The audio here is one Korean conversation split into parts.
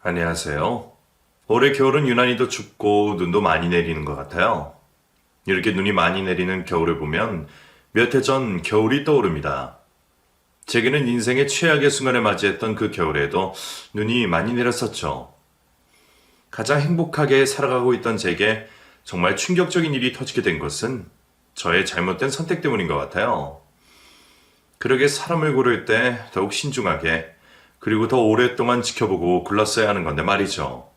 안녕하세요. 올해 겨울은 유난히도 춥고 눈도 많이 내리는 것 같아요. 이렇게 눈이 많이 내리는 겨울을 보면 몇 해 전 겨울이 떠오릅니다. 제게는 인생의 최악의 순간을 맞이했던 그 겨울에도 눈이 많이 내렸었죠. 가장 행복하게 살아가고 있던 제게 정말 충격적인 일이 터지게 된 것은 저의 잘못된 선택 때문인 것 같아요. 그러게 사람을 고를 때 더욱 신중하게 그리고 더 오랫동안 지켜보고 골랐어야 하는 건데 말이죠.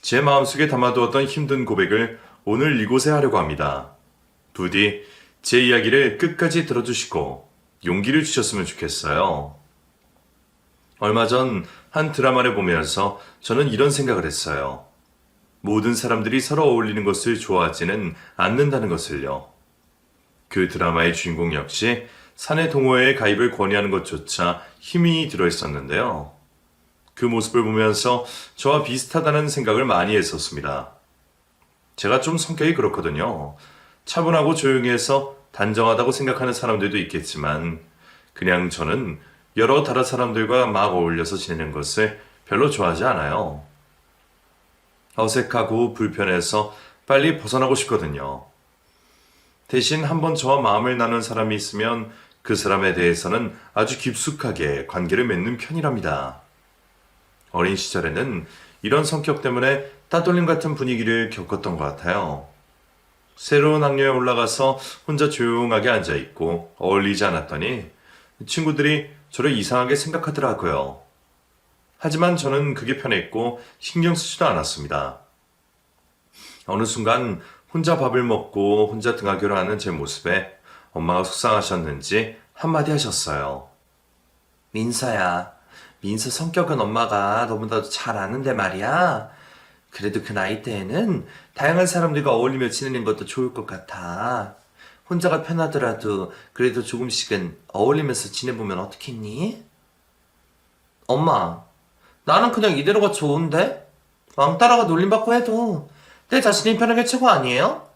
제 마음속에 담아두었던 힘든 고백을 오늘 이곳에 하려고 합니다. 부디 제 이야기를 끝까지 들어주시고 용기를 주셨으면 좋겠어요. 얼마 전 한 드라마를 보면서 저는 이런 생각을 했어요. 모든 사람들이 서로 어울리는 것을 좋아하지는 않는다는 것을요. 그 드라마의 주인공 역시 사내 동호회에 가입을 권유하는 것조차 힘이 들어 있었는데요. 그 모습을 보면서 저와 비슷하다는 생각을 많이 했었습니다. 제가 좀 성격이 그렇거든요. 차분하고 조용해서 단정하다고 생각하는 사람들도 있겠지만 그냥 저는 여러 다른 사람들과 막 어울려서 지내는 것을 별로 좋아하지 않아요. 어색하고 불편해서 빨리 벗어나고 싶거든요. 대신 한번 저와 마음을 나눈 사람이 있으면 그 사람에 대해서는 아주 깊숙하게 관계를 맺는 편이랍니다. 어린 시절에는 이런 성격 때문에 따돌림 같은 분위기를 겪었던 것 같아요. 새로운 학년에 올라가서 혼자 조용하게 앉아있고 어울리지 않았더니 친구들이 저를 이상하게 생각하더라고요. 하지만 저는 그게 편했고 신경 쓰지도 않았습니다. 어느 순간 혼자 밥을 먹고 혼자 등하교를 하는 제 모습에 엄마가 속상하셨는지 한마디 하셨어요. 민서야, 민서 성격은 엄마가 너무나도 잘 아는데 말이야. 그래도 그 나이 때에는 다양한 사람들과 어울리며 지내는 것도 좋을 것 같아. 혼자가 편하더라도 그래도 조금씩은 어울리면서 지내보면 어떻겠니? 엄마, 나는 그냥 이대로가 좋은데? 왕따라가 놀림받고 해도 내 자신이 편한 게 최고 아니에요?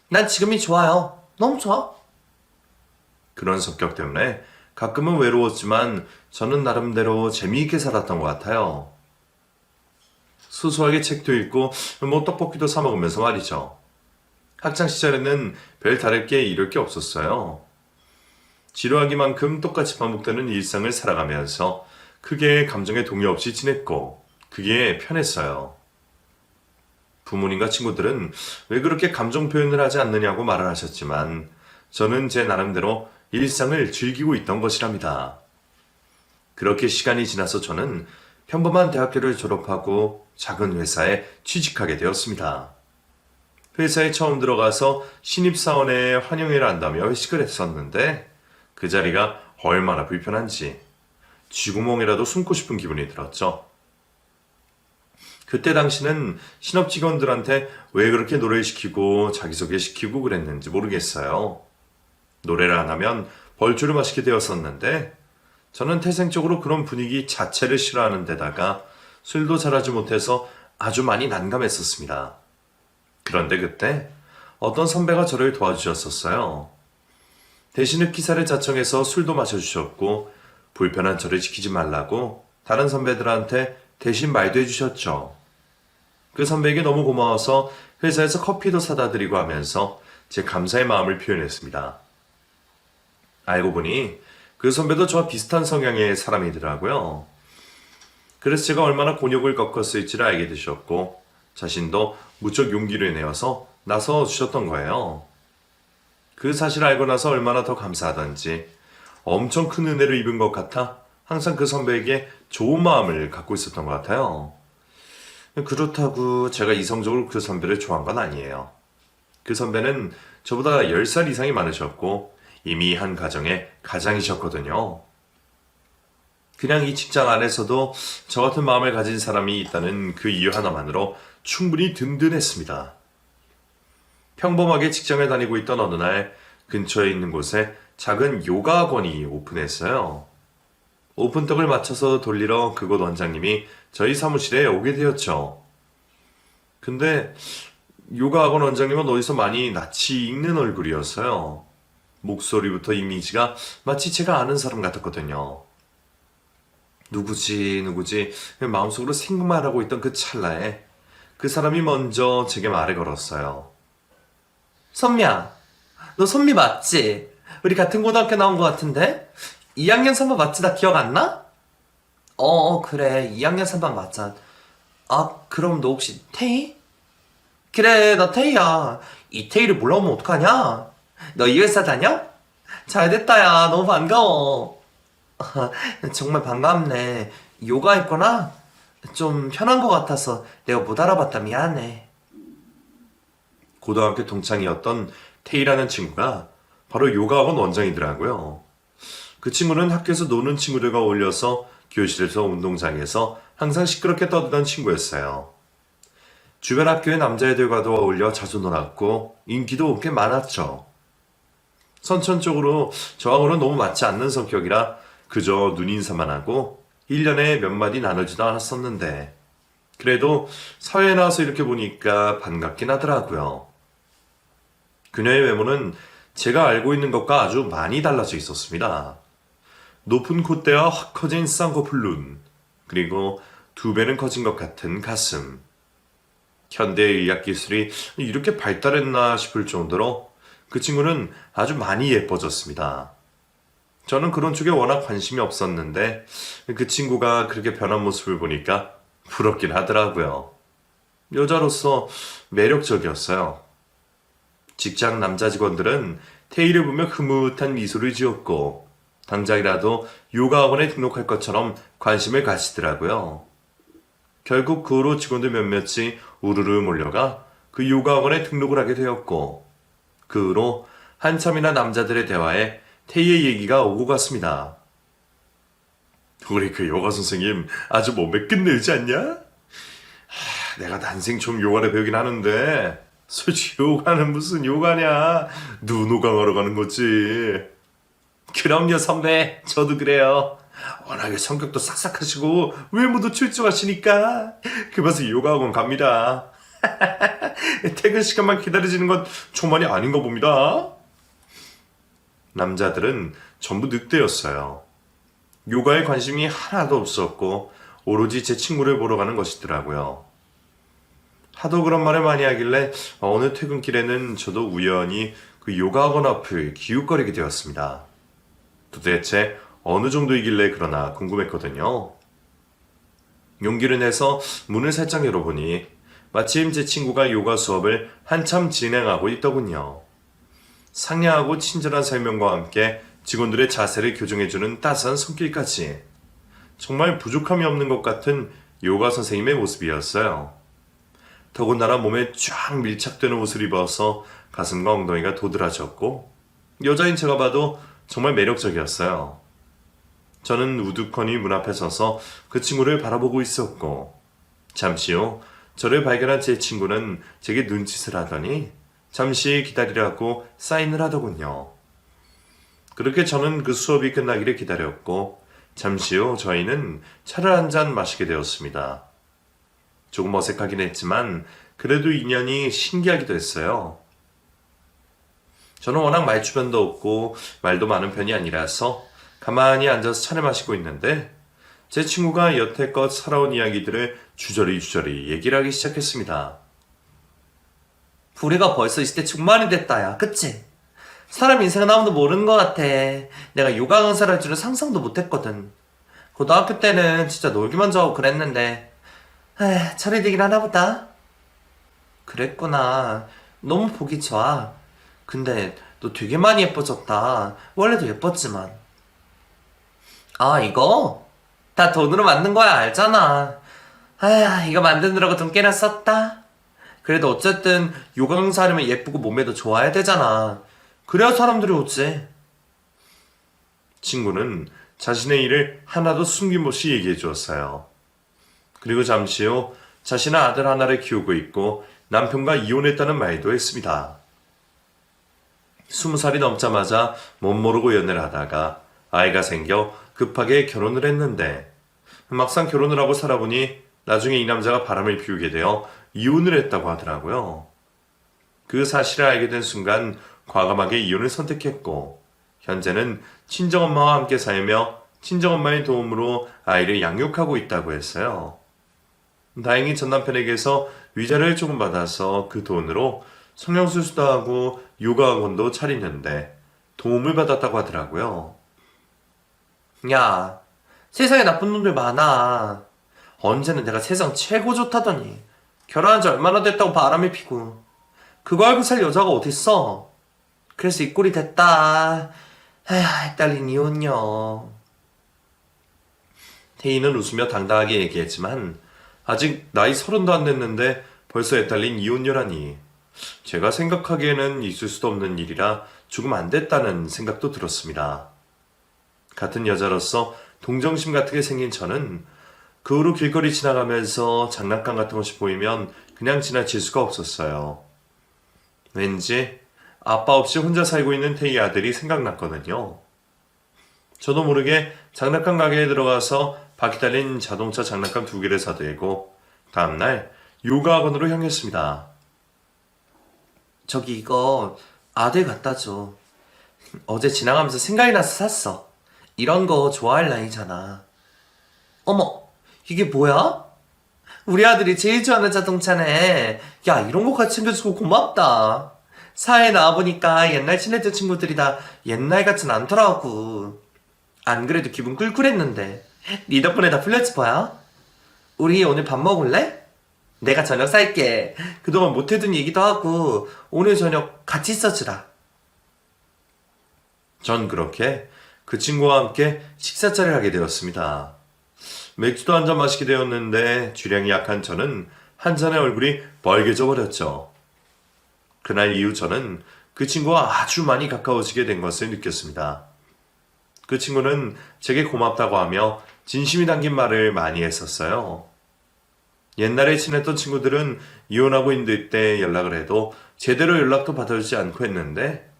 난 지금이 좋아요. 너무 좋아. 그런 성격 때문에 가끔은 외로웠지만 저는 나름대로 재미있게 살았던 것 같아요. 소소하게 책도 읽고 떡볶이도 사 먹으면서 말이죠. 학창 시절에는 별 다를 게 이럴 게 없었어요. 지루하기만큼 똑같이 반복되는 일상을 살아가면서 크게 감정에 동요 없이 지냈고 그게 편했어요. 부모님과 친구들은 왜 그렇게 감정 표현을 하지 않느냐고 말을 하셨지만 저는 제 나름대로 일상을 즐기고 있던 것이랍니다. 그렇게 시간이 지나서 저는 평범한 대학교를 졸업하고 작은 회사에 취직하게 되었습니다. 회사에 처음 들어가서 신입사원의 환영회를 한다며 회식을 했었는데 그 자리가 얼마나 불편한지 쥐구멍이라도 숨고 싶은 기분이 들었죠. 그때 당시는 신업 직원들한테 왜 그렇게 노래를 시키고 자기소개시키고 그랬는지 모르겠어요. 노래를 안 하면 벌주를 마시게 되었었는데 저는 태생적으로 그런 분위기 자체를 싫어하는 데다가 술도 잘하지 못해서 아주 많이 난감했었습니다. 그런데 그때 어떤 선배가 저를 도와주셨었어요. 대신 흑기사를 자청해서 술도 마셔주셨고 불편한 저를 지키지 말라고 다른 선배들한테 대신 말도 해주셨죠. 그 선배에게 너무 고마워서 회사에서 커피도 사다 드리고 하면서 제 감사의 마음을 표현했습니다. 알고 보니 그 선배도 저와 비슷한 성향의 사람이더라고요. 그래서 제가 얼마나 곤욕을 겪었을지를 알게 되셨고 자신도 무척 용기를 내어서 나서 주셨던 거예요. 그 사실을 알고 나서 얼마나 더 감사하던지 엄청 큰 은혜를 입은 것 같아 항상 그 선배에게 좋은 마음을 갖고 있었던 것 같아요. 그렇다고 제가 이성적으로 그 선배를 좋아한 건 아니에요. 그 선배는 저보다 10살 이상이 많으셨고 이미 한 가정의 가장이셨거든요. 그냥 이 직장 안에서도 저 같은 마음을 가진 사람이 있다는 그 이유 하나만으로 충분히 든든했습니다. 평범하게 직장을 다니고 있던 어느 날 근처에 있는 곳에 작은 요가 학원이 오픈했어요. 오픈떡을 맞춰서 돌리러 그곳 원장님이 저희 사무실에 오게 되었죠. 근데 요가 학원 원장님은 어디서 많이 낯이 익는 얼굴이었어요. 목소리부터 이미지가 마치 제가 아는 사람 같았거든요. 누구지 마음속으로 생각만 하고 있던 그 찰나에 그 사람이 먼저 제게 말을 걸었어요. 선미야, 너 선미 맞지? 우리 같은 고등학교 나온 것 같은데? 2학년 3반 맞지? 나 기억 안 나? 그래. 2학년 3반 맞자. 아, 그럼 너 혹시 태희? 그래, 나 태희야. 이 태희를 몰라오면 어떡하냐? 너 이 회사 다녀? 잘 됐다, 야. 너무 반가워. 정말 반갑네. 요가 했구나? 좀 편한 것 같아서 내가 못 알아봤다. 미안해. 고등학교 동창이었던 태희라는 친구가 바로 요가학원 원장이더라고요. 그 친구는 학교에서 노는 친구들과 어울려서 교실에서 운동장에서 항상 시끄럽게 떠들던 친구였어요. 주변 학교의 남자애들과도 어울려 자주 놀았고 인기도 꽤 많았죠. 선천적으로 저하고는 너무 맞지 않는 성격이라 그저 눈인사만 하고 1년에 몇 마디 나누지도 않았었는데 그래도 사회에 나와서 이렇게 보니까 반갑긴 하더라고요. 그녀의 외모는 제가 알고 있는 것과 아주 많이 달라져 있었습니다. 높은 콧대와 확 커진 쌍꺼풀 눈, 그리고 2배는 커진 것 같은 가슴. 현대의 의학기술이 이렇게 발달했나 싶을 정도로 그 친구는 아주 많이 예뻐졌습니다. 저는 그런 쪽에 워낙 관심이 없었는데 그 친구가 그렇게 변한 모습을 보니까 부럽긴 하더라고요. 여자로서 매력적이었어요. 직장 남자 직원들은 태희를 보며 흐뭇한 미소를 지었고 당장이라도 요가학원에 등록할 것처럼 관심을 가지더라고요. 결국 그 후로 직원들 몇몇이 우르르 몰려가 그 요가학원에 등록을 하게 되었고 그 후로 한참이나 남자들의 대화에 태희의 얘기가 오고 갔습니다. 우리 그 요가 선생님 아주 몸매 끝내지 않냐? 내가 난생 좀 요가를 배우긴 하는데 솔직히 요가는 무슨 요가냐? 눈호강하러 가는 거지. 그럼요 선배, 저도 그래요. 워낙에 성격도 싹싹하시고 외모도 출중하시니까 그래서 요가학원 갑니다. 퇴근 시간만 기다려지는 건 정말이 아닌가 봅니다. 남자들은 전부 늑대였어요. 요가에 관심이 하나도 없었고 오로지 제 친구를 보러 가는 것이더라고요. 하도 그런 말을 많이 하길래 어느 퇴근길에는 저도 우연히 그 요가학원 앞을 기웃거리게 되었습니다. 도대체 어느 정도이길래 그러나 궁금했거든요. 용기를 내서 문을 살짝 열어보니 마침 제 친구가 요가 수업을 한참 진행하고 있더군요. 상냥하고 친절한 설명과 함께 직원들의 자세를 교정해주는 따스한 손길까지 정말 부족함이 없는 것 같은 요가 선생님의 모습이었어요. 더군다나 몸에 쫙 밀착되는 옷을 입어서 가슴과 엉덩이가 도드라졌고 여자인 제가 봐도 정말 매력적이었어요. 저는 우두커니 문 앞에 서서 그 친구를 바라보고 있었고 잠시 후 저를 발견한 제 친구는 제게 눈짓을 하더니 잠시 기다리라고 사인을 하더군요. 그렇게 저는 그 수업이 끝나기를 기다렸고 잠시 후 저희는 차를 한 잔 마시게 되었습니다. 조금 어색하긴 했지만 그래도 인연이 신기하기도 했어요. 저는 워낙 말주변도 없고 말도 많은 편이 아니라서 가만히 앉아서 차를 마시고 있는데 제 친구가 여태껏 살아온 이야기들을 주저리 얘기를 하기 시작했습니다. 우리가 벌써 20대 중반이 됐다 야, 그치? 사람 인생은 아무도 모르는 것 같아. 내가 요가 강사를 할 줄은 상상도 못했거든. 고등학교 때는 진짜 놀기만 좋아하고 그랬는데 철이 들긴 하나 보다. 그랬구나. 너무 보기 좋아. 근데 너 되게 많이 예뻐졌다. 원래도 예뻤지만. 아, 이거? 다 돈으로 만든 거야, 알잖아. 이거 만드느라고 돈 꽤나 썼다. 그래도 어쨌든 요가 강사하려면 예쁘고 몸매도 좋아야 되잖아. 그래야 사람들이 오지. 친구는 자신의 일을 하나도 숨김없이 얘기해 주었어요. 그리고 잠시 후 자신의 아들 하나를 키우고 있고 남편과 이혼했다는 말도 했습니다. 20살이 넘자마자 못 모르고 연애를 하다가 아이가 생겨 급하게 결혼을 했는데 막상 결혼을 하고 살아보니 나중에 이 남자가 바람을 피우게 되어 이혼을 했다고 하더라고요. 그 사실을 알게 된 순간 과감하게 이혼을 선택했고 현재는 친정엄마와 함께 살며 친정엄마의 도움으로 아이를 양육하고 있다고 했어요. 다행히 전 남편에게서 위자료를 조금 받아서 그 돈으로 성형수술도 하고 요가학원도 차리는데 도움을 받았다고 하더라고요. 야, 세상에 나쁜 놈들 많아. 언제는 내가 세상 최고 좋다더니 결혼한 지 얼마나 됐다고 바람을 피고 그거 알고 살 여자가 어딨어. 그래서 이 꼴이 됐다. 에휴, 딸린 이혼녀. 태희는 웃으며 당당하게 얘기했지만 아직 나이 30도 안 됐는데 벌써 애딸린 이혼녀라니. 제가 생각하기에는 있을 수도 없는 일이라 조금 안 됐다는 생각도 들었습니다. 같은 여자로서 동정심 같은 게 생긴 저는 그 후로 길거리 지나가면서 장난감 같은 것이 보이면 그냥 지나칠 수가 없었어요. 왠지 아빠 없이 혼자 살고 있는 태희 아들이 생각났거든요. 저도 모르게 장난감 가게에 들어가서 바퀴 달린 자동차 장난감 2개를 사들고 다음날 요가 학원으로 향했습니다. 저기 이거 아들 갖다 줘. 어제 지나가면서 생각이 나서 샀어. 이런 거 좋아할 나이잖아. 어머, 이게 뭐야? 우리 아들이 제일 좋아하는 자동차네. 야, 이런 거 같이 챙겨주고 고맙다. 사회에 나와보니까 옛날 친했던 친구들이 다 옛날 같진 않더라고. 안 그래도 기분 꿀꿀했는데. 네 덕분에 다 풀렸지 뭐야? 우리 오늘 밥 먹을래? 내가 저녁 살게. 그동안 못해둔 얘기도 하고 오늘 저녁 같이 있어주라. 전 그렇게 그 친구와 함께 식사차를 하게 되었습니다. 맥주도 한 잔 마시게 되었는데 주량이 약한 저는 한 잔에 얼굴이 벌개져 버렸죠. 그날 이후 저는 그 친구와 아주 많이 가까워지게 된 것을 느꼈습니다. 그 친구는 제게 고맙다고 하며 진심이 담긴 말을 많이 했었어요. 옛날에 친했던 친구들은 이혼하고 있을 때 연락을 해도 제대로 연락도 받아주지 않고 했는데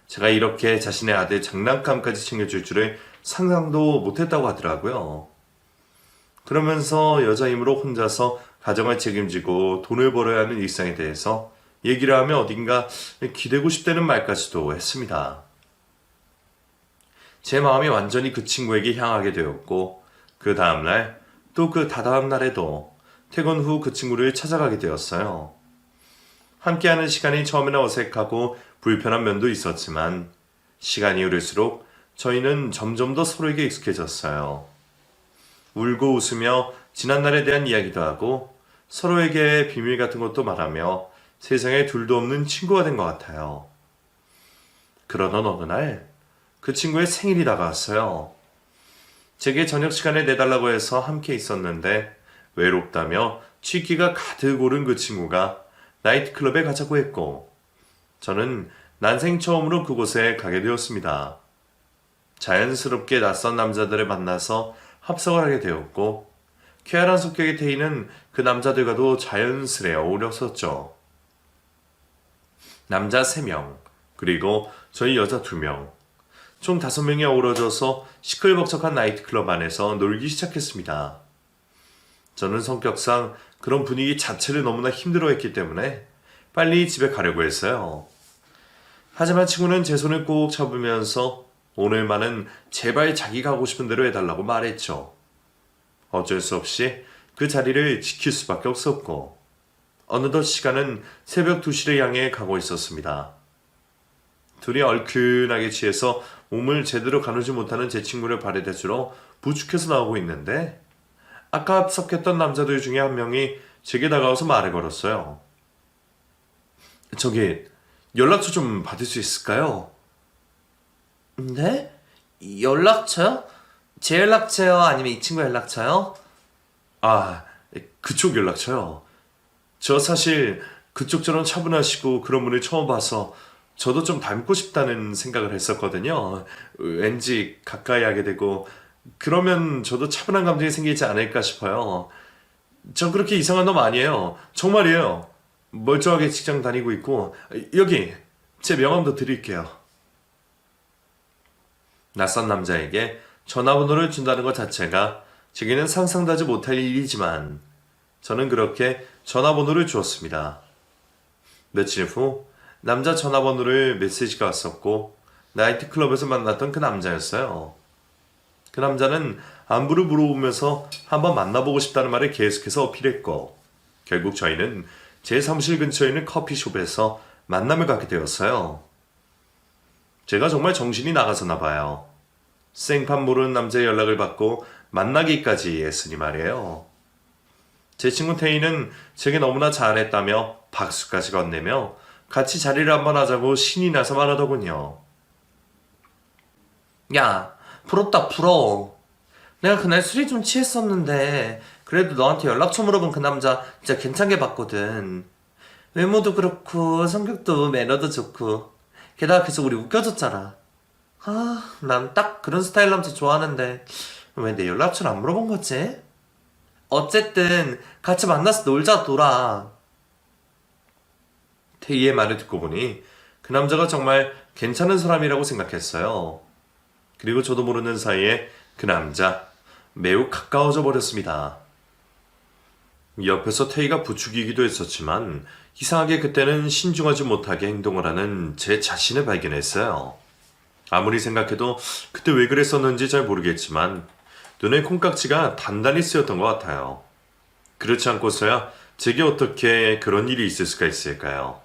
제가 이렇게 자신의 아들 장난감까지 챙겨줄 줄을 상상도 못했다고 하더라고요. 그러면서 여자 힘으로 혼자서 가정을 책임지고 돈을 벌어야 하는 일상에 대해서 얘기를 하며 어딘가 기대고 싶다는 말까지도 했습니다. 제 마음이 완전히 그 친구에게 향하게 되었고 그 다음날 또 그 다다음 날에도 퇴근 후 그 친구를 찾아가게 되었어요. 함께하는 시간이 처음에는 어색하고 불편한 면도 있었지만 시간이 흐를수록 저희는 점점 더 서로에게 익숙해졌어요. 울고 웃으며 지난날에 대한 이야기도 하고 서로에게 비밀 같은 것도 말하며 세상에 둘도 없는 친구가 된 것 같아요. 그러던 어느 날 그 친구의 생일이 다가왔어요. 제게 저녁 시간에 내달라고 해서 함께 있었는데 외롭다며 취기가 가득 오른 그 친구가 나이트클럽에 가자고 했고 저는 난생 처음으로 그곳에 가게 되었습니다. 자연스럽게 낯선 남자들을 만나서 합석을 하게 되었고 쾌활한 성격의 태희는 그 남자들과도 자연스레 어울렸었죠. 남자 3명 그리고 저희 여자 2명 총 5명이 어우러져서 시끌벅적한 나이트클럽 안에서 놀기 시작했습니다. 저는 성격상 그런 분위기 자체를 너무나 힘들어했기 때문에 빨리 집에 가려고 했어요. 하지만 친구는 제 손을 꼭 잡으면서 오늘만은 제발 자기가 하고 싶은 대로 해달라고 말했죠. 어쩔 수 없이 그 자리를 지킬 수밖에 없었고 어느덧 시간은 새벽 2시를 향해 가고 있었습니다. 둘이 얼큰하게 취해서 몸을 제대로 가누지 못하는 제 친구를 발에대주러 부축해서 나오고 있는데 아까 합석했던 남자들 중에 한 명이 제게 다가와서 말을 걸었어요. 저기 연락처 좀 받을 수 있을까요? 네? 연락처요? 제 연락처요? 아니면 이 친구 연락처요? 아, 그쪽 연락처요. 저 사실 그쪽처럼 차분하시고 그런 분을 처음 봐서 저도 좀 닮고 싶다는 생각을 했었거든요. 왠지 가까이 하게 되고 그러면 저도 차분한 감정이 생기지 않을까 싶어요. 전 그렇게 이상한 놈 아니에요. 정말이에요. 멀쩡하게 직장 다니고 있고 여기 제 명함도 드릴게요. 낯선 남자에게 전화번호를 준다는 것 자체가 제게는 상상도 하지 못할 일이지만 저는 그렇게 전화번호를 주었습니다. 며칠 후 남자 전화번호를 메시지가 왔었고 나이트클럽에서 만났던 그 남자였어요. 그 남자는 안부를 물어보면서 한번 만나보고 싶다는 말을 계속해서 어필했고, 결국 저희는 제 사무실 근처에 있는 커피숍에서 만남을 갖게 되었어요. 제가 정말 정신이 나가서나 봐요. 생판 모르는 남자의 연락을 받고 만나기까지 했으니 말이에요. 제 친구 태희는 제게 너무나 잘했다며 박수까지 건네며 같이 자리를 한번 하자고 신이 나서 말하더군요. 야, 부럽다 부러워. 내가 그날 술이 좀 취했었는데 그래도 너한테 연락처 물어본 그 남자 진짜 괜찮게 봤거든. 외모도 그렇고 성격도 매너도 좋고 게다가 계속 우리 웃겨줬잖아. 난 딱 그런 스타일 남자 좋아하는데 왜 내 연락처를 안 물어본 거지? 어쨌든 같이 만나서 놀자 돌아. 태희의 말을 듣고 보니 그 남자가 정말 괜찮은 사람이라고 생각했어요. 그리고 저도 모르는 사이에 그 남자 매우 가까워져 버렸습니다. 옆에서 태희가 부추기기도 했었지만 이상하게 그때는 신중하지 못하게 행동을 하는 제 자신을 발견했어요. 아무리 생각해도 그때 왜 그랬었는지 잘 모르겠지만 눈에 콩깍지가 단단히 쓰였던 것 같아요. 그렇지 않고서야 제게 어떻게 그런 일이 있을 수가 있을까요?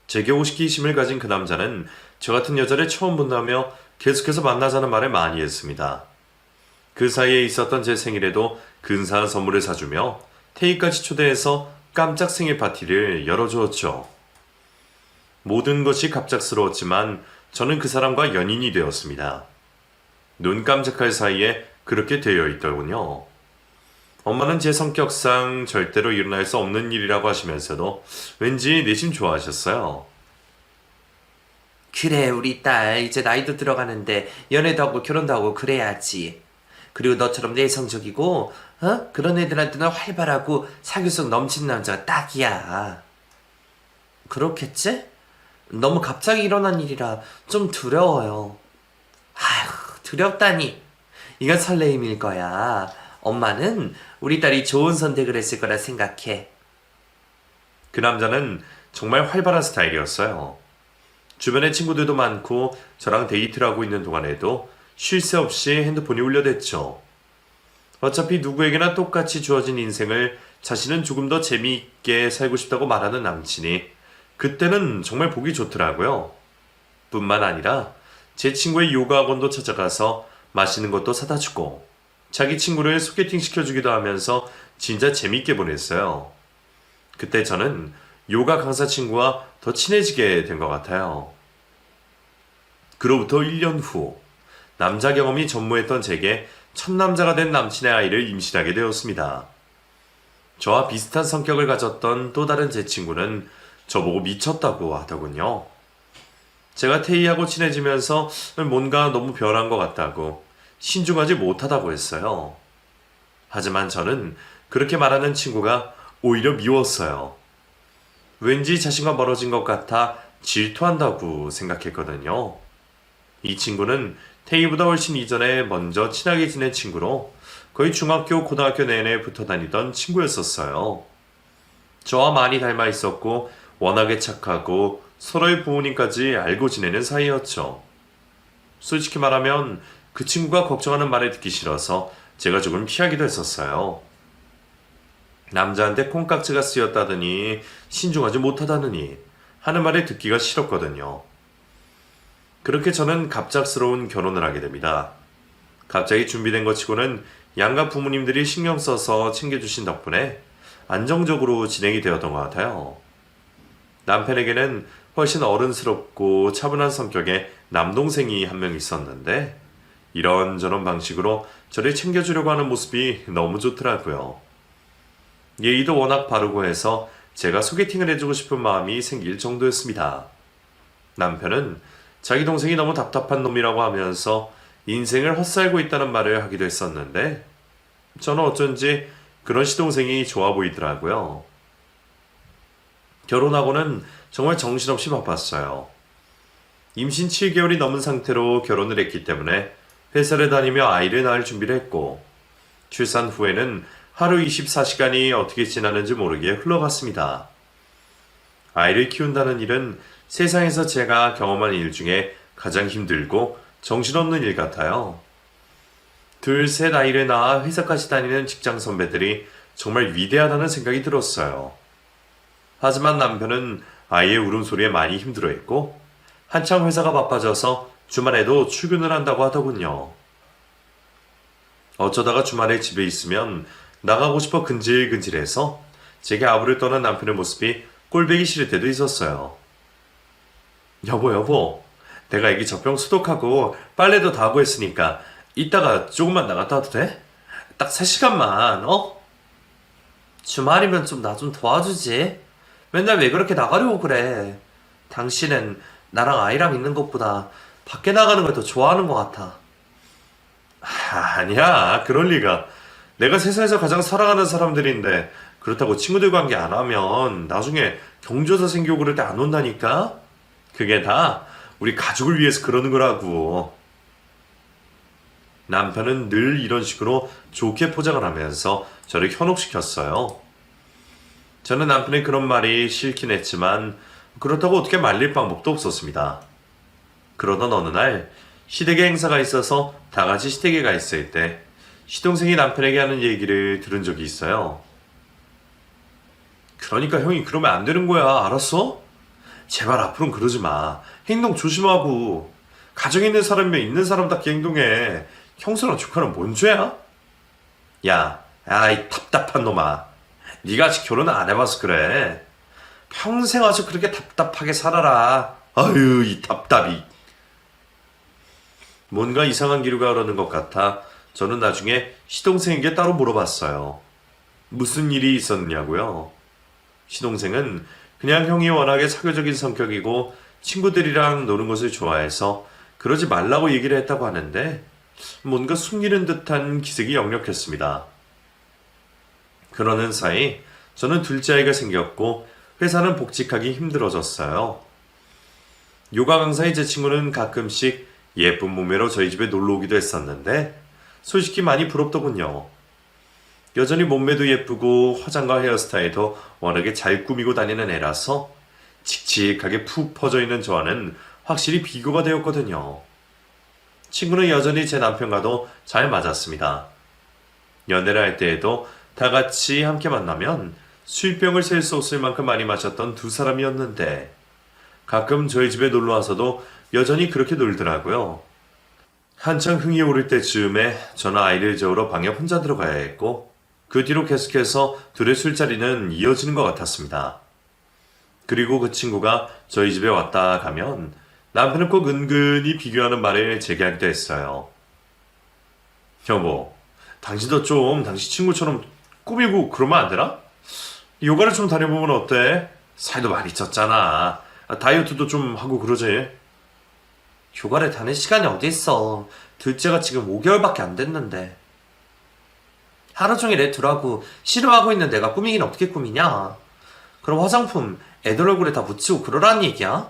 제게 호기심을 가진 그 남자는 저 같은 여자를 처음 본다며 계속해서 만나자는 말을 많이 했습니다. 그 사이에 있었던 제 생일에도 근사한 선물을 사주며 태희까지 초대해서 깜짝 생일 파티를 열어주었죠. 모든 것이 갑작스러웠지만 저는 그 사람과 연인이 되었습니다. 눈 깜짝할 사이에 그렇게 되어 있더군요. 엄마는 제 성격상 절대로 일어날 수 없는 일이라고 하시면서도 왠지 내심 좋아하셨어요. 그래, 우리 딸 이제 나이도 들어가는데 연애도 하고 결혼도 하고 그래야지. 그리고 너처럼 내성적이고 그런 애들한테는 활발하고 사교성 넘치는 남자가 딱이야. 그렇겠지? 너무 갑자기 일어난 일이라 좀 두려워요. 아휴, 두렵다니. 이건 설레임일 거야. 엄마는 우리 딸이 좋은 선택을 했을 거라 생각해. 그 남자는 정말 활발한 스타일이었어요. 주변에 친구들도 많고 저랑 데이트를 하고 있는 동안에도 쉴 새 없이 핸드폰이 울려댔죠. 어차피 누구에게나 똑같이 주어진 인생을 자신은 조금 더 재미있게 살고 싶다고 말하는 남친이 그때는 정말 보기 좋더라고요. 뿐만 아니라 제 친구의 요가 학원도 찾아가서 맛있는 것도 사다 주고 자기 친구를 소개팅 시켜주기도 하면서 진짜 재밌게 보냈어요. 그때 저는 요가 강사 친구와 더 친해지게 된 것 같아요. 그로부터 1년 후 남자 경험이 전무했던 제게 첫 남자가 된 남친의 아이를 임신하게 되었습니다. 저와 비슷한 성격을 가졌던 또 다른 제 친구는 저보고 미쳤다고 하더군요. 제가 태희하고 친해지면서 뭔가 너무 변한 것 같다고 신중하지 못하다고 했어요. 하지만 저는 그렇게 말하는 친구가 오히려 미웠어요. 왠지 자신과 멀어진 것 같아 질투한다고 생각했거든요. 이 친구는 태희보다 훨씬 이전에 먼저 친하게 지낸 친구로 거의 중학교, 고등학교 내내 붙어 다니던 친구였었어요. 저와 많이 닮아 있었고 워낙에 착하고 서로의 부모님까지 알고 지내는 사이였죠. 솔직히 말하면 그 친구가 걱정하는 말을 듣기 싫어서 제가 조금 피하기도 했었어요. 남자한테 콩깍지가 쓰였다더니 신중하지 못하다느니 하는 말을 듣기가 싫었거든요. 그렇게 저는 갑작스러운 결혼을 하게 됩니다. 갑자기 준비된 것 치고는 양가 부모님들이 신경 써서 챙겨주신 덕분에 안정적으로 진행이 되었던 것 같아요. 남편에게는 훨씬 어른스럽고 차분한 성격의 남동생이 한 명 있었는데 이런저런 방식으로 저를 챙겨주려고 하는 모습이 너무 좋더라고요. 예의도 워낙 바르고 해서 제가 소개팅을 해주고 싶은 마음이 생길 정도였습니다. 남편은 자기 동생이 너무 답답한 놈이라고 하면서 인생을 헛살고 있다는 말을 하기도 했었는데 저는 어쩐지 그런 시동생이 좋아 보이더라고요. 결혼하고는 정말 정신없이 바빴어요. 임신 7개월이 넘은 상태로 결혼을 했기 때문에 회사를 다니며 아이를 낳을 준비를 했고 출산 후에는 하루 24시간이 어떻게 지나는지 모르게 흘러갔습니다. 아이를 키운다는 일은 세상에서 제가 경험한 일 중에 가장 힘들고 정신없는 일 같아요. 둘, 셋 아이를 낳아 회사까지 다니는 직장 선배들이 정말 위대하다는 생각이 들었어요. 하지만 남편은 아이의 울음소리에 많이 힘들어했고 한창 회사가 바빠져서 주말에도 출근을 한다고 하더군요. 어쩌다가 주말에 집에 있으면 나가고 싶어 근질근질해서 제게 아부를 떠난 남편의 모습이 꼴보기 싫을 때도 있었어요. 여보, 내가 애기 젖병 소독하고 빨래도 다 하고 했으니까 이따가 조금만 나갔다 와도 돼? 딱 3시간만, 어? 주말이면 좀 나 좀 도와주지. 맨날 왜 그렇게 나가려고 그래. 당신은 나랑 아이랑 있는 것보다 밖에 나가는 걸 더 좋아하는 것 같아. 아니야, 그럴 리가. 내가 세상에서 가장 사랑하는 사람들인데 그렇다고 친구들 관계 안 하면 나중에 경조사 생기고 그럴 때 안 온다니까? 그게 다 우리 가족을 위해서 그러는 거라고. 남편은 늘 이런 식으로 좋게 포장을 하면서 저를 현혹시켰어요. 저는 남편의 그런 말이 싫긴 했지만 그렇다고 어떻게 말릴 방법도 없었습니다. 그러던 어느 날 시댁에 행사가 있어서 다 같이 시댁에 가 있을 때 시동생이 남편에게 하는 얘기를 들은 적이 있어요. 그러니까 형이 그러면 안 되는 거야. 알았어? 제발 앞으로는 그러지 마. 행동 조심하고. 가정에 있는 사람이면 있는 사람답게 행동해. 형수랑 조카는 뭔 죄야? 야, 이 답답한 놈아. 네가 아직 결혼을 안 해봐서 그래. 평생 아주 그렇게 답답하게 살아라. 아유, 이 답답이. 뭔가 이상한 기류가 흐르는 것 같아 저는 나중에 시동생에게 따로 물어봤어요. 무슨 일이 있었냐고요? 시동생은 그냥 형이 워낙에 사교적인 성격이고 친구들이랑 노는 것을 좋아해서 그러지 말라고 얘기를 했다고 하는데 뭔가 숨기는 듯한 기색이 역력했습니다. 그러는 사이 저는 둘째 아이가 생겼고 회사는 복직하기 힘들어졌어요. 요가 강사의 제 친구는 가끔씩 예쁜 몸매로 저희 집에 놀러 오기도 했었는데 솔직히 많이 부럽더군요. 여전히 몸매도 예쁘고 화장과 헤어스타일도 워낙에 잘 꾸미고 다니는 애라서 칙칙하게 푹 퍼져 있는 저와는 확실히 비교가 되었거든요. 친구는 여전히 제 남편과도 잘 맞았습니다. 연애를 할 때에도 다 같이 함께 만나면 술병을 셀 수 없을 만큼 많이 마셨던 두 사람이었는데 가끔 저희 집에 놀러 와서도 여전히 그렇게 놀더라고요. 한창 흥이 오를 때쯤에 저는 아이를 재우러 방에 혼자 들어가야 했고 그 뒤로 계속해서 둘의 술자리는 이어지는 것 같았습니다. 그리고 그 친구가 저희 집에 왔다 가면 남편은 꼭 은근히 비교하는 말을 제게 하기도 했어요. 여보, 당신도 좀 당신 친구처럼 꾸미고 그러면 안 되나? 요가를 좀 다녀보면 어때? 살도 많이 쪘잖아. 다이어트도 좀 하고 그러지. 요가를 다닐 시간이 어디 있어. 둘째가 지금 5개월밖에 안 됐는데. 하루 종일 애 둘하고 싫어하고 있는 내가 꾸미긴 어떻게 꾸미냐? 그럼 화장품 애들 얼굴에 다 묻히고 그러라는 얘기야?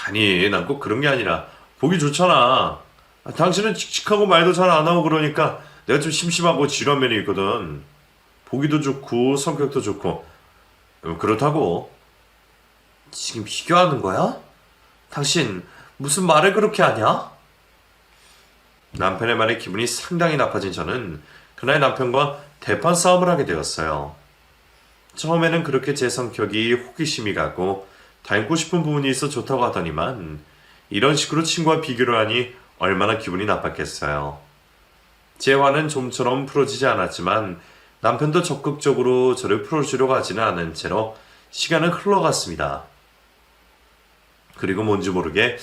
아니, 난 꼭 그런 게 아니라 보기 좋잖아. 당신은 칙칙하고 말도 잘 안 하고 그러니까 내가 좀 심심하고 지루한 면이 있거든. 보기도 좋고 성격도 좋고 그렇다고. 지금 비교하는 거야? 당신 무슨 말을 그렇게 하냐? 남편의 말에 기분이 상당히 나빠진 저는 그날 남편과 대판 싸움을 하게 되었어요. 처음에는 그렇게 제 성격이 호기심이 가고 닮고 싶은 부분이 있어 좋다고 하더니만 이런 식으로 친구와 비교를 하니 얼마나 기분이 나빴겠어요. 제 화는 좀처럼 풀어지지 않았지만 남편도 적극적으로 저를 풀어주려고 하지는 않은 채로 시간은 흘러갔습니다. 그리고 뭔지 모르게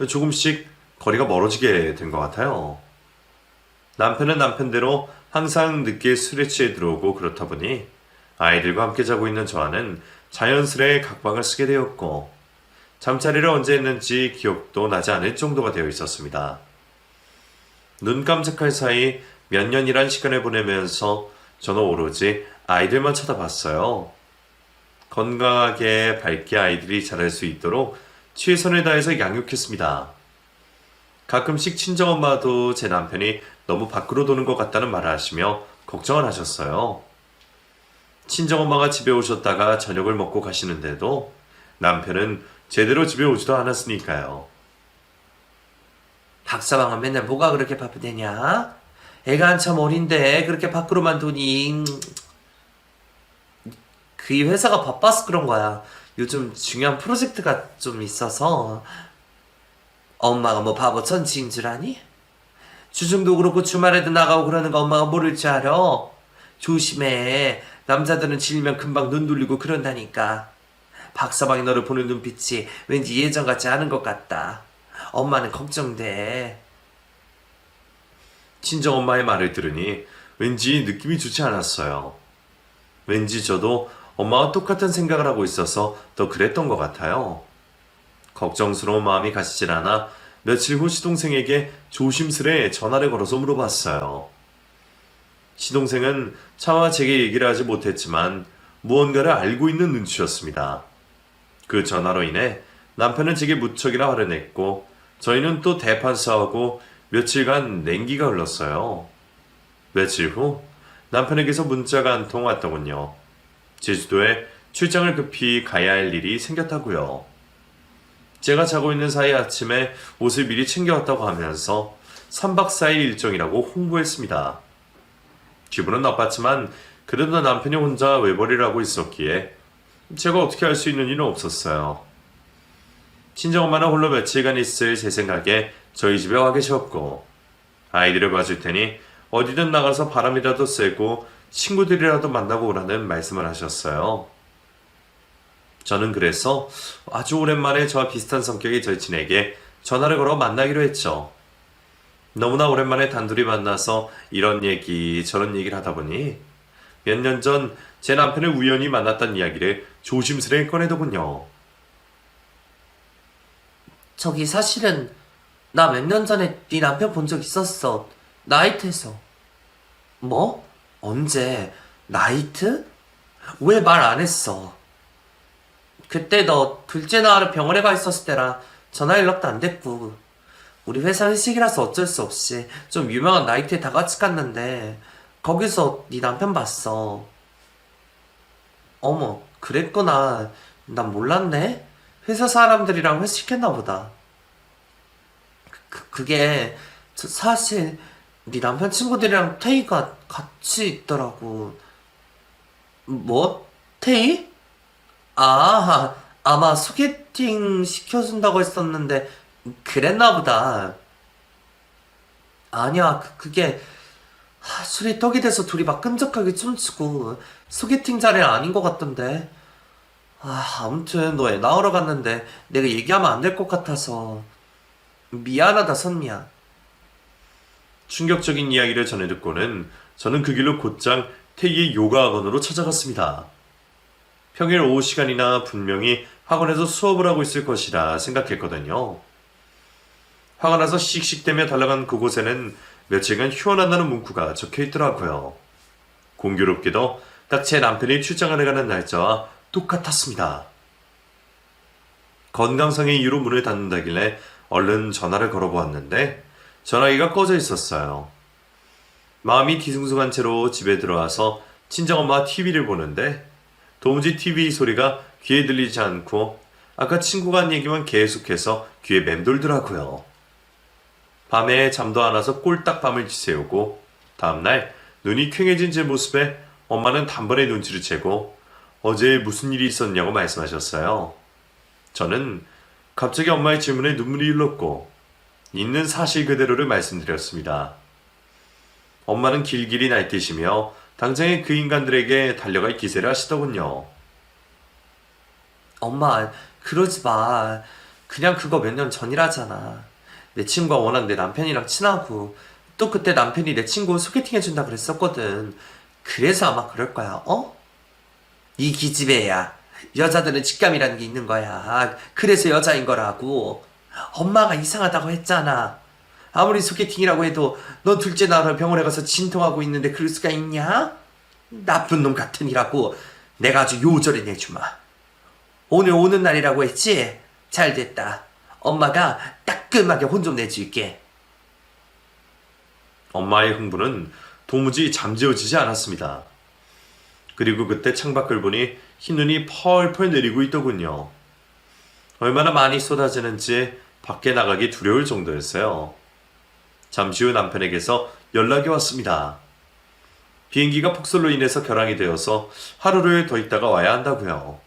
조금씩 거리가 멀어지게 된 것 같아요. 남편은 남편대로 항상 늦게 술에 취해 들어오고 그렇다 보니 아이들과 함께 자고 있는 저와는 자연스레 각방을 쓰게 되었고 잠자리를 언제 했는지 기억도 나지 않을 정도가 되어 있었습니다. 눈 깜짝할 사이 몇 년이란 시간을 보내면서 저는 오로지 아이들만 쳐다봤어요. 건강하게 밝게 아이들이 자랄 수 있도록 최선을 다해서 양육했습니다. 가끔씩 친정엄마도 제 남편이 너무 밖으로 도는 것 같다는 말을 하시며 걱정을 하셨어요. 친정엄마가 집에 오셨다가 저녁을 먹고 가시는데도 남편은 제대로 집에 오지도 않았으니까요. 박사방은 맨날 뭐가 그렇게 바쁘대냐? 애가 한참 어린데 그렇게 밖으로만 두니. 그 회사가 바빠서 그런 거야. 요즘 중요한 프로젝트가 좀 있어서. 엄마가 뭐 바보 천지인 줄 아니? 주중도 그렇고 주말에도 나가고 그러는 거 엄마가 모를 줄 알아? 조심해. 남자들은 질리면 금방 눈 돌리고 그런다니까. 박서방이 너를 보는 눈빛이 왠지 예전 같지 않은 것 같다. 엄마는 걱정돼. 친정엄마의 말을 들으니 왠지 느낌이 좋지 않았어요. 왠지 저도 엄마와 똑같은 생각을 하고 있어서 더 그랬던 것 같아요. 걱정스러운 마음이 가시질 않아 며칠 후 시동생에게 조심스레 전화를 걸어서 물어봤어요. 시동생은 차마 제게 얘기를 하지 못했지만 무언가를 알고 있는 눈치였습니다. 그 전화로 인해 남편은 제게 무척이나 화를 냈고 저희는 또 대판 싸우고 며칠간 냉기가 흘렀어요. 며칠 후 남편에게서 문자가 한 통 왔더군요. 제주도에 출장을 급히 가야 할 일이 생겼다고요. 제가 자고 있는 사이 아침에 옷을 미리 챙겨왔다고 하면서 3박 4일 일정이라고 홍보했습니다. 기분은 나빴지만 그래도 남편이 혼자 외벌이를 하고 있었기에 제가 어떻게 할 수 있는 일은 없었어요. 친정엄마는 홀로 며칠간 있을 제 생각에 저희 집에 와 계셨고 아이들을 봐줄 테니 어디든 나가서 바람이라도 쐬고 친구들이라도 만나고 오라는 말씀을 하셨어요. 저는 그래서 아주 오랜만에 저와 비슷한 성격의 절친에게 전화를 걸어 만나기로 했죠. 너무나 오랜만에 단둘이 만나서 이런 얘기 저런 얘기를 하다 보니 몇 년 전 제 남편을 우연히 만났던 이야기를 조심스레 꺼내더군요. 저기 사실은 나 몇 년 전에 네 남편 본 적 있었어. 나이트에서. 뭐? 언제? 나이트? 왜 말 안 했어? 그때 너 둘째 나으러 병원에 가 있었을 때라 전화 연락도 안 됐고 우리 회사 회식이라서 어쩔 수 없이 좀 유명한 나이트에 다 같이 갔는데 거기서 네 남편 봤어. 어머, 그랬구나. 난 몰랐네. 회사 사람들이랑 회식했나 보다. 그게 사실 네 남편 친구들이랑 태희가 같이 있더라고. 뭐? 태희? 아, 아마 소개팅 시켜준다고 했었는데 그랬나 보다. 아니야, 그게 술이 떡이 돼서 둘이 막 끈적하게 춤추고 소개팅 자리는 아닌 것 같던데. 아무튼 너 애 낳으러 갔는데 내가 얘기하면 안 될 것 같아서 미안하다, 선미야. 충격적인 이야기를 전해 듣고는 저는 그 길로 곧장 태희의 요가 학원으로 찾아갔습니다. 평일 오후 시간이나 분명히 학원에서 수업을 하고 있을 것이라 생각했거든요. 화가 나서 씩씩대며 달려간 그곳에는 며칠간 휴원한다는 문구가 적혀 있더라고요. 공교롭게도 딱 제 남편이 출장을 가는 날짜와 똑같았습니다. 건강상의 이유로 문을 닫는다길래 얼른 전화를 걸어보았는데 전화기가 꺼져 있었어요. 마음이 뒤숭숭한 채로 집에 들어와서 친정엄마와 TV를 보는데 도무지 TV 소리가 귀에 들리지 않고 아까 친구가 한 얘기만 계속해서 귀에 맴돌더라고요. 밤에 잠도 안 와서 꼴딱 밤을 지새우고 다음날 눈이 퀭해진 제 모습에 엄마는 단번에 눈치를 채고 어제 무슨 일이 있었냐고 말씀하셨어요. 저는 갑자기 엄마의 질문에 눈물이 흘렀고 있는 사실 그대로를 말씀드렸습니다. 엄마는 길길이 날뛰시며 당장에 그 인간들에게 달려갈 기세를 하시더군요. 엄마, 그러지 마. 그냥 그거 몇 년 전이라잖아. 내 친구가 워낙 내 남편이랑 친하고 또 그때 남편이 내 친구 소개팅 해준다 그랬었거든. 그래서 아마 그럴 거야. 어? 이 기집애야. 여자들은 직감이라는 게 있는 거야. 그래서 여자인 거라고. 엄마가 이상하다고 했잖아. 아무리 소개팅이라고 해도 너 둘째 나으러 병원에 가서 진통하고 있는데 그럴 수가 있냐? 나쁜 놈 같으니라고. 내가 아주 요절해 내주마. 오늘 오는 날이라고 했지? 잘 됐다. 엄마가 따끔하게 혼 좀 내줄게. 엄마의 흥분은 도무지 잠재워지지 않았습니다. 그리고 그때 창밖을 보니 흰눈이 펄펄 내리고 있더군요. 얼마나 많이 쏟아지는지 밖에 나가기 두려울 정도였어요. 잠시 후 남편에게서 연락이 왔습니다. 비행기가 폭설로 인해서 결항이 되어서 하루를 더 있다가 와야 한다고요.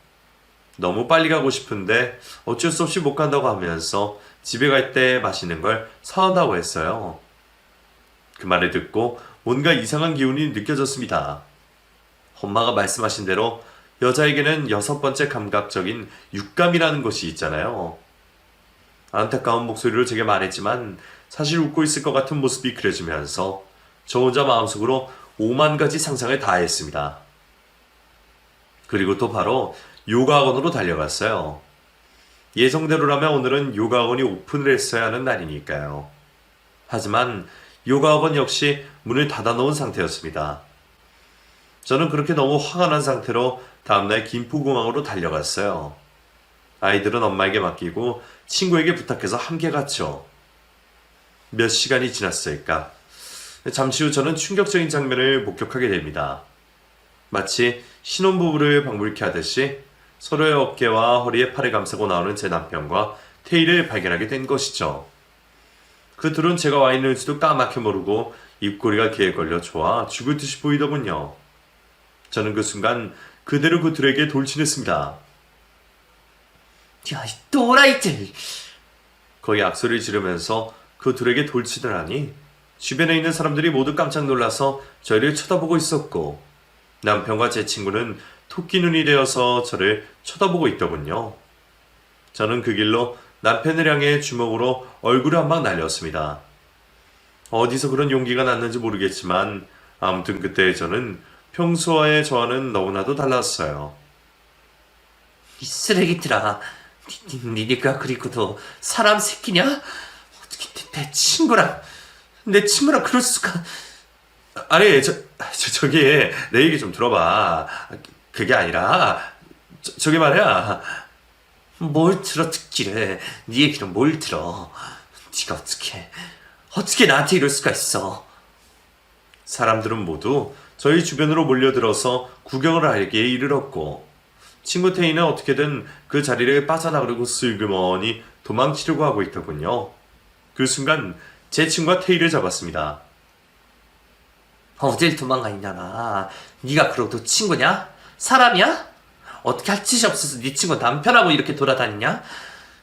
너무 빨리 가고 싶은데 어쩔 수 없이 못 간다고 하면서 집에 갈 때 맛있는 걸 사온다고 했어요. 그 말을 듣고 뭔가 이상한 기운이 느껴졌습니다. 엄마가 말씀하신 대로 여자에게는 6번째 감각적인 육감이라는 것이 있잖아요. 안타까운 목소리로 제게 말했지만 사실 웃고 있을 것 같은 모습이 그려지면서 저 혼자 마음속으로 5만 가지 상상을 다 했습니다. 그리고 또 바로 요가 학원으로 달려갔어요. 예정대로라면 오늘은 요가 학원이 오픈을 했어야 하는 날이니까요. 하지만 요가 학원 역시 문을 닫아놓은 상태였습니다. 저는 그렇게 너무 화가 난 상태로 다음날 김포공항으로 달려갔어요. 아이들은 엄마에게 맡기고 친구에게 부탁해서 함께 갔죠. 몇 시간이 지났을까? 잠시 후 저는 충격적인 장면을 목격하게 됩니다. 마치 신혼부부를 방불케 하듯이 서로의 어깨와 허리에 팔을 감싸고 나오는 제 남편과 테이를 발견하게 된 것이죠. 그 둘은 제가 와 있는지도 까맣게 모르고 입꼬리가 귀에 걸려 좋아 죽을 듯이 보이더군요. 저는 그 순간 그대로 그 둘에게 돌진했습니다. 야, 이 또라이들! 거의 악소리를 지르면서 그 둘에게 돌진을 하니 주변에 있는 사람들이 모두 깜짝 놀라서 저희를 쳐다보고 있었고 남편과 제 친구는 토끼 눈이 되어서 저를 쳐다보고 있더군요. 저는 그 길로 남편을 향해 주먹으로 얼굴을 한 방 날렸습니다. 어디서 그런 용기가 났는지 모르겠지만 아무튼 그때의 저는 평소와의 저와는 너무나도 달랐어요. 이 쓰레기들아, 니네가 그리고도 사람 새끼냐? 어떻게 내 친구랑 그럴 수가? 아니 저기 내 얘기 좀 들어봐. 그게 아니라 저기 말이야. 뭘 들어 듣기를? 네 얘기는 뭘 들어? 네가 어떻게 나한테 이럴 수가 있어? 사람들은 모두 저희 주변으로 몰려들어서 구경을 하기에 이르렀고 친구 태희는 어떻게든 그 자리를 빠져나가려고 슬그머니 도망치려고 하고 있더군요. 그 순간 제 친구가 태희를 잡았습니다. 어딜 도망가 있냐나. 네가 그러고도 친구냐? 사람이야? 어떻게 할 짓이 없어서 네 친구 남편하고 이렇게 돌아다니냐?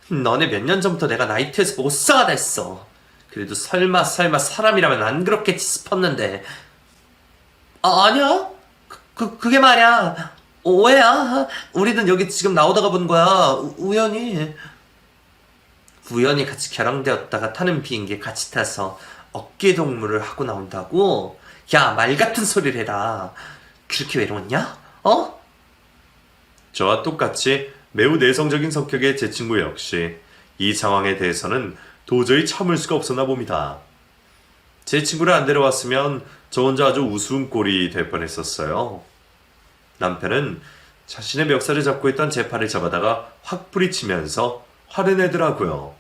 너네 몇 년 전부터 내가 나이트에서 보고 수상하다 했어. 그래도 설마 사람이라면 안 그렇겠지 싶었는데. 아니야. 그게 말이야. 오해야. 우리는 여기 지금 나오다가 본 거야. 우연히 같이 결항되었다가 타는 비행기에 같이 타서 어깨동무를 하고 나온다고? 야, 말 같은 소리를 해라. 그렇게 외로웠냐? 어? 저와 똑같이 매우 내성적인 성격의 제 친구 역시 이 상황에 대해서는 도저히 참을 수가 없었나 봅니다. 제 친구를 안 데려왔으면 저 혼자 아주 우스운 꼴이 될 뻔했었어요. 남편은 자신의 멱살을 잡고 있던 제 팔을 잡아다가 확 뿌리치면서 화를 내더라고요.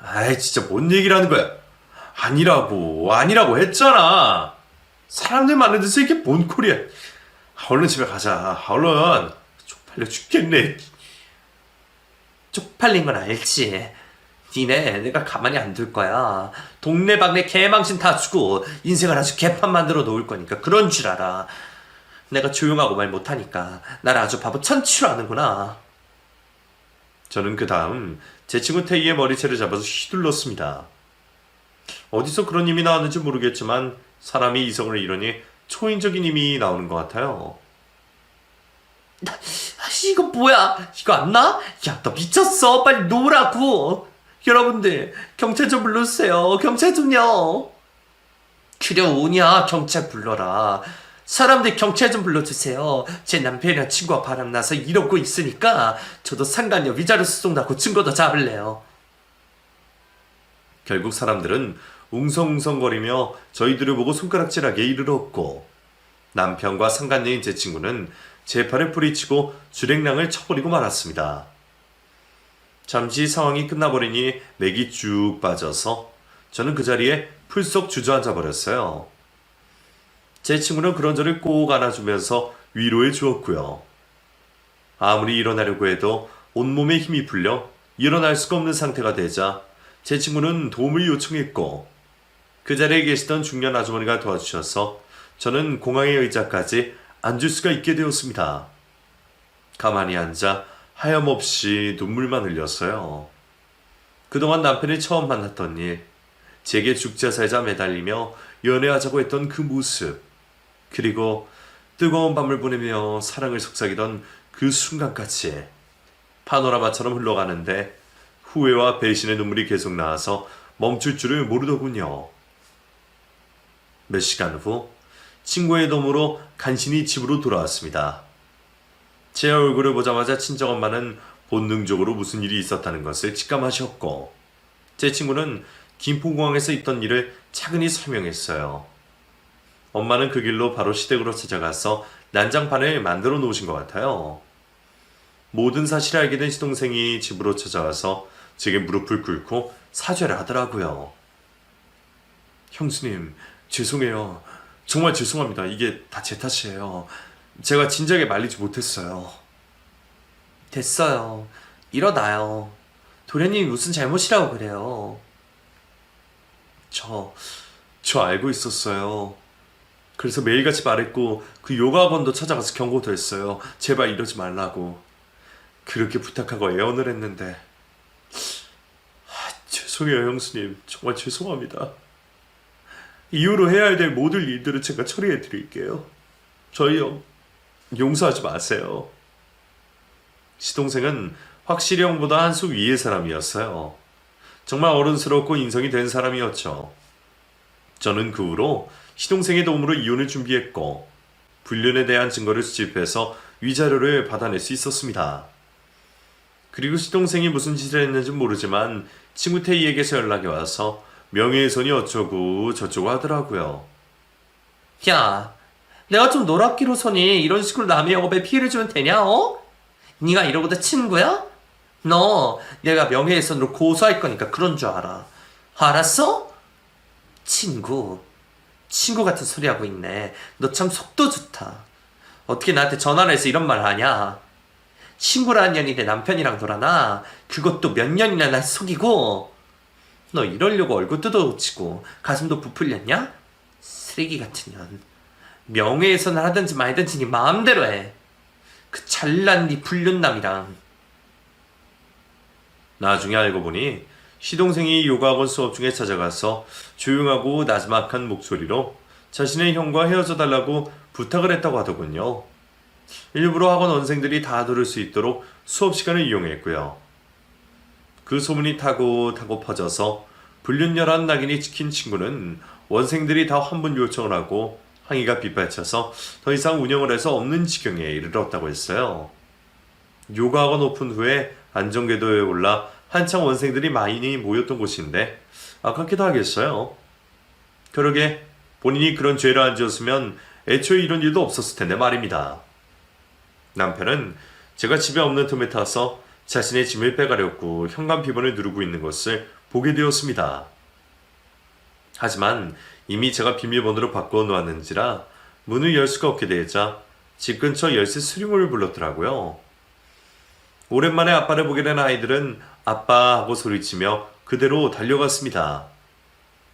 아이 진짜 뭔 얘기를 하는 거야. 아니라고 했잖아. 사람들 많은 데서 이게 뭔 꼴이야. 얼른 집에 가자. 얼른. 쪽팔려 죽겠네. 쪽팔린 건 알지. 니네 내가 가만히 안 둘 거야. 동네방네 개망신 다 주고 인생을 아주 개판 만들어 놓을 거니까 그런 줄 알아. 내가 조용하고 말 못하니까 나를 아주 바보 천치로 하는구나. 저는 그 다음 제 친구 태희의 머리채를 잡아서 휘둘렀습니다. 어디서 그런 힘이 나왔는지 모르겠지만 사람이 이성을 잃으니 초인적인 힘이 나오는 것 같아요. 이거 뭐야? 이거 안 나? 야, 너 미쳤어. 빨리 놓으라고. 여러분들 경찰 좀 불러주세요. 경찰 좀요. 그래 오냐. 경찰 불러라. 사람들 경찰 좀 불러주세요. 제 남편이랑 친구가 바람나서 이러고 있으니까 저도 상간녀 위자료 수송하고 증거도 잡을래요. 결국 사람들은 웅성웅성거리며 저희들을 보고 손가락질하게 이르렀고 남편과 상간녀인 제 친구는 제 팔을 뿌리치고 주랭랑을 쳐버리고 말았습니다. 잠시 상황이 끝나버리니 맥이 쭉 빠져서 저는 그 자리에 풀썩 주저앉아 버렸어요. 제 친구는 그런 저를 꼭 안아주면서 위로해 주었고요. 아무리 일어나려고 해도 온몸에 힘이 풀려 일어날 수가 없는 상태가 되자 제 친구는 도움을 요청했고 그 자리에 계시던 중년 아주머니가 도와주셔서 저는 공항의 의자까지 앉을 수가 있게 되었습니다. 가만히 앉아 하염없이 눈물만 흘렸어요. 그동안 남편이 처음 만났던 일, 제게 죽자 살자 매달리며 연애하자고 했던 그 모습, 그리고 뜨거운 밤을 보내며 사랑을 속삭이던 그 순간까지 파노라마처럼 흘러가는데 후회와 배신의 눈물이 계속 나와서 멈출 줄을 모르더군요. 몇 시간 후 친구의 도움으로 간신히 집으로 돌아왔습니다. 제 얼굴을 보자마자 친정엄마는 본능적으로 무슨 일이 있었다는 것을 직감하셨고, 제 친구는 김포공항에서 있던 일을 차근히 설명했어요. 엄마는 그 길로 바로 시댁으로 찾아가서 난장판을 만들어 놓으신 것 같아요. 모든 사실을 알게 된 시동생이 집으로 찾아와서 제게 무릎을 꿇고 사죄를 하더라고요. 형수님, 죄송해요. 정말 죄송합니다. 이게 다 제 탓이에요. 제가 진작에 말리지 못했어요. 됐어요. 일어나요. 도련님이 무슨 잘못이라고 그래요. 저 알고 있었어요. 그래서 매일같이 말했고 그 요가 학원도 찾아가서 경고도 했어요. 제발 이러지 말라고. 그렇게 부탁하고 애원을 했는데 죄송해요 형수님. 정말 죄송합니다. 이후로 해야 될 모든 일들을 제가 처리해 드릴게요. 저희 형 용서하지 마세요. 시동생은 확실히 형보다 한 수 위의 사람이었어요. 정말 어른스럽고 인성이 된 사람이었죠. 저는 그 후로 시동생의 도움으로 이혼을 준비했고 불륜에 대한 증거를 수집해서 위자료를 받아낼 수 있었습니다. 그리고 시동생이 무슨 짓을 했는지 모르지만 친구 태희에게서 연락이 와서 명예훼손이 어쩌고 저쩌고 하더라고요. 야, 내가 좀 노랗기로서니 이런 식으로 남의 영업에 피해를 주면 되냐, 어? 네가 이러고도 친구야? 너 내가 명예훼손으로 고소할 거니까 그런 줄 알아. 알았어? 친구 같은 소리 하고 있네. 너 참 속도 좋다. 어떻게 나한테 전화를 해서 이런 말 하냐? 친구라는 년이 내 남편이랑 놀아나? 그것도 몇 년이나 날 속이고? 너 이러려고 얼굴 뜯어고치고 가슴도 부풀렸냐? 쓰레기 같은 년. 명예훼손을 하든지 말든지 네 마음대로 해. 그 잘난 네 불륜남이랑. 나중에 알고 보니 시동생이 요가학원 수업 중에 찾아가서 조용하고 나지막한 목소리로 자신의 형과 헤어져 달라고 부탁을 했다고 하더군요. 일부러 학원 원생들이 다 들을 수 있도록 수업 시간을 이용했고요. 그 소문이 타고 퍼져서 불륜녀란 낙인이 찍힌 친구는 원생들이 다 환불 요청을 하고 항의가 빗발쳐서 더 이상 운영을 해서 없는 지경에 이르렀다고 했어요. 요가학원 오픈 후에 안전궤도에 올라 한창 원생들이 많이 모였던 곳인데 아깝기도 하겠어요. 그러게 본인이 그런 죄를 안 지었으면 애초에 이런 일도 없었을 텐데 말입니다. 남편은 제가 집에 없는 틈에 타서 자신의 짐을 빼가려고 현관 비번을 누르고 있는 것을 보게 되었습니다. 하지만 이미 제가 비밀번호로 바꿔 놓았는지라 문을 열 수가 없게 되자 집 근처 열쇠 수리모를 불렀더라고요. 오랜만에 아빠를 보게 된 아이들은 아빠 하고 소리치며 그대로 달려갔습니다.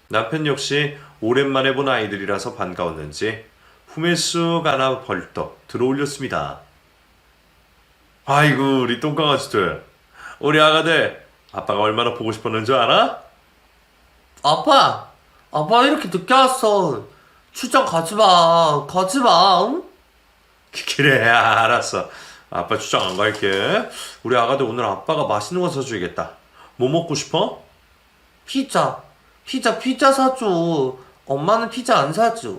남편 역시 오랜만에 본 아이들이라서 반가웠는지 품에 쑥 안아 벌떡 들어올렸습니다. 아이고 우리 똥강아지들, 우리 아가들 아빠가 얼마나 보고 싶었는지 알아? 아빠 이렇게 늦게 왔어. 출장 가지마, 응? 그래 알았어. 아빠 출장 안 갈게. 우리 아가들 오늘 아빠가 맛있는 거 사줘야겠다. 뭐 먹고 싶어? 피자 사줘. 엄마는 피자 안 사줘.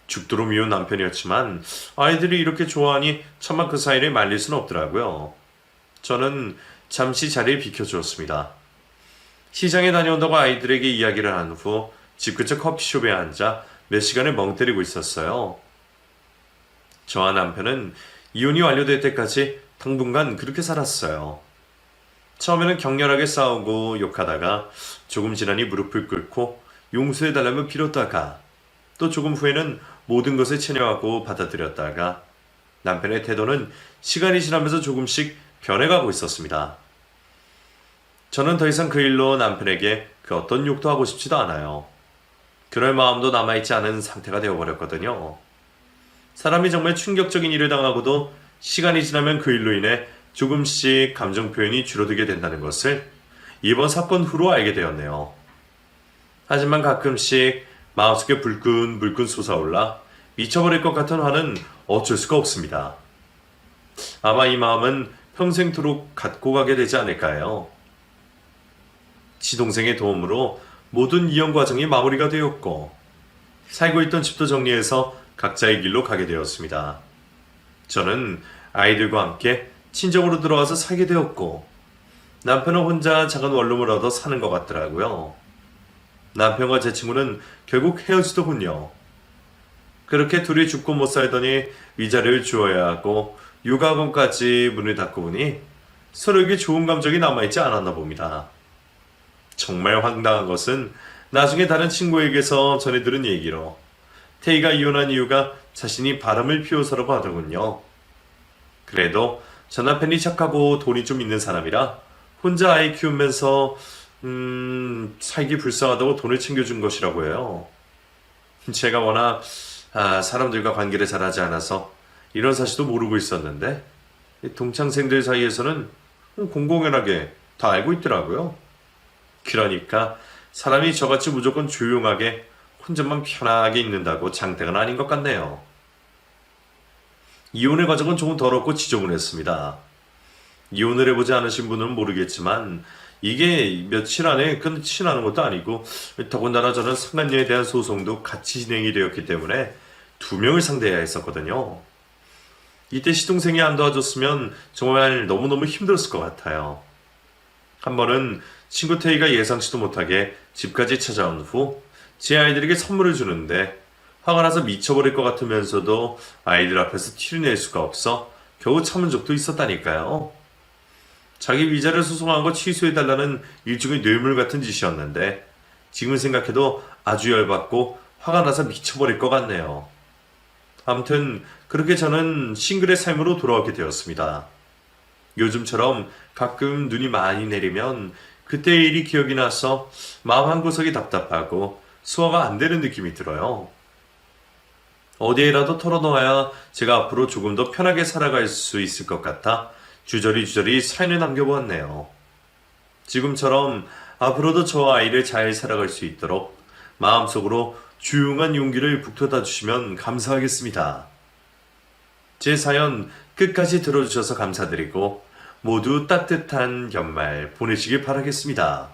죽도록 미운 남편이었지만 아이들이 이렇게 좋아하니 차마 그 사이를 말릴 수는 없더라고요. 저는 잠시 자리를 비켜주었습니다. 시장에 다녀온다고 아이들에게 이야기를 한 후 집 근처 커피숍에 앉아 몇 시간을 멍 때리고 있었어요. 저와 남편은 이혼이 완료될 때까지 당분간 그렇게 살았어요. 처음에는 격렬하게 싸우고 욕하다가 조금 지나니 무릎을 꿇고 용서해달라며 빌었다가 또 조금 후에는 모든 것을 체념하고 받아들였다가 남편의 태도는 시간이 지나면서 조금씩 변해가고 있었습니다. 저는 더 이상 그 일로 남편에게 그 어떤 욕도 하고 싶지도 않아요. 그럴 마음도 남아있지 않은 상태가 되어버렸거든요. 사람이 정말 충격적인 일을 당하고도 시간이 지나면 그 일로 인해 조금씩 감정 표현이 줄어들게 된다는 것을 이번 사건 후로 알게 되었네요. 하지만 가끔씩 마음속에 불끈불끈 솟아올라 미쳐버릴 것 같은 화는 어쩔 수가 없습니다. 아마 이 마음은 평생토록 갖고 가게 되지 않을까요? 지동생의 도움으로 모든 이혼 과정이 마무리가 되었고 살고 있던 집도 정리해서 각자의 길로 가게 되었습니다. 저는 아이들과 함께 친정으로 들어와서 살게 되었고 남편은 혼자 작은 원룸을 얻어 사는 것 같더라고요. 남편과 제 친구는 결국 헤어지더군요. 그렇게 둘이 죽고 못 살더니 위자료를 주어야 하고 육아학원까지 문을 닫고 보니 서로에게 좋은 감정이 남아있지 않았나 봅니다. 정말 황당한 것은 나중에 다른 친구에게서 전해 들은 얘기로 태희가 이혼한 이유가 자신이 바람을 피워서라고 하더군요. 그래도 전 남편이 착하고 돈이 좀 있는 사람이라 혼자 아이 키우면서 살기 불쌍하다고 돈을 챙겨준 것이라고 해요. 제가 워낙 사람들과 관계를 잘하지 않아서 이런 사실도 모르고 있었는데 동창생들 사이에서는 공공연하게 다 알고 있더라고요. 그러니까 사람이 저같이 무조건 조용하게 혼자만 편하게 있는다고 장대가 아닌 것 같네요. 이혼의 과정은 조금 더럽고 지저분했습니다. 이혼을 해보지 않으신 분은 모르겠지만 이게 며칠 안에 끝이 나는 것도 아니고 더군다나 저는 상간녀에 대한 소송도 같이 진행이 되었기 때문에 2명을 상대해야 했었거든요. 이때 시동생이 안 도와줬으면 정말 너무너무 힘들었을 것 같아요. 한 번은 친구 태희가 예상치도 못하게 집까지 찾아온 후 제 아이들에게 선물을 주는데 화가 나서 미쳐버릴 것 같으면서도 아이들 앞에서 티를 낼 수가 없어 겨우 참은 적도 있었다니까요. 자기 위자료 소송한 거 취소해달라는 일종의 뇌물 같은 짓이었는데 지금 생각해도 아주 열받고 화가 나서 미쳐버릴 것 같네요. 아무튼 그렇게 저는 싱글의 삶으로 돌아오게 되었습니다. 요즘처럼 가끔 눈이 많이 내리면 그때의 일이 기억이 나서 마음 한구석이 답답하고 소화가 안 되는 느낌이 들어요. 어디에라도 털어놓아야 제가 앞으로 조금 더 편하게 살아갈 수 있을 것 같아 주저리 사연을 남겨보았네요. 지금처럼 앞으로도 저와 아이를 잘 살아갈 수 있도록 마음속으로 조용한 용기를 북돋아 주시면 감사하겠습니다. 제 사연 끝까지 들어주셔서 감사드리고 모두 따뜻한 연말 보내시길 바라겠습니다.